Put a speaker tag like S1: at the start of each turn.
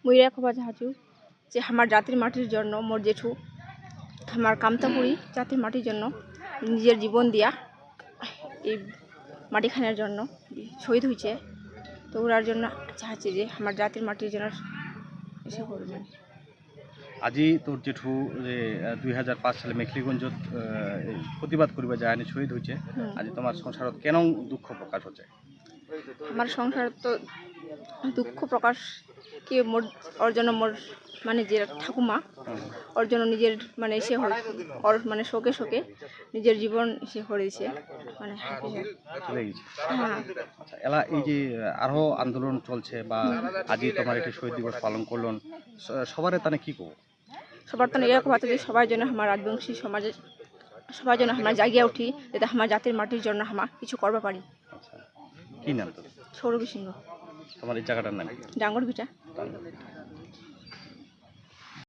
S1: মুইরা খোবা যাহাচু যে আমার জাতির মাটির জন্য মোর জেঠু আমার কামতাপুরি জাতির মাটির জন্য নিজের জীবন দিয়া এই মাটিখানের জন্য শহীদ হয়েছে। তো ওরার জন্য চাচ্ছি যে আমার জাতির মাটির জন্য এসে করবেন।
S2: আজি তোর জেঠু যে 2005 সালে মেখলিগঞ্জত প্রতিবাদ করিবা যায়নি শহীদ হয়েছে, আজি তোমার সংসারত কেন দুঃখ প্রকাশ হচ্ছে?
S1: আমার সংসার তো দুঃখ প্রকাশ কি মোর ওর জন্য মোর মানে যে ঠাকুমা ওর জন্য নিজের মানে এসে ওর মানে শোকে শোকে নিজের জীবন এসে করেছে মানে
S2: চলে গেছে।
S1: হ্যাঁ।
S2: আচ্ছা, এলা এই যে আরো আন্দোলন চলছে বা আজি তোমার একটা শহীদ দিবস পালন করলেন, সবারে তানে কি করবো?
S1: সবার তো এরকম আছে যে সবার জন্য আমার রাজবংশী সমাজে সবার জন্য আমরা জাগিয়ে উঠি যাতে আমার জাতির মাটির জন্য আমরা কিছু করতে পারি।
S2: আচ্ছা, কি নাম তোর?
S1: সৌরভী সিংহ।
S2: তোমার এই জায়গাটার নাম কি?
S1: ডাঙ্গর ভিটা।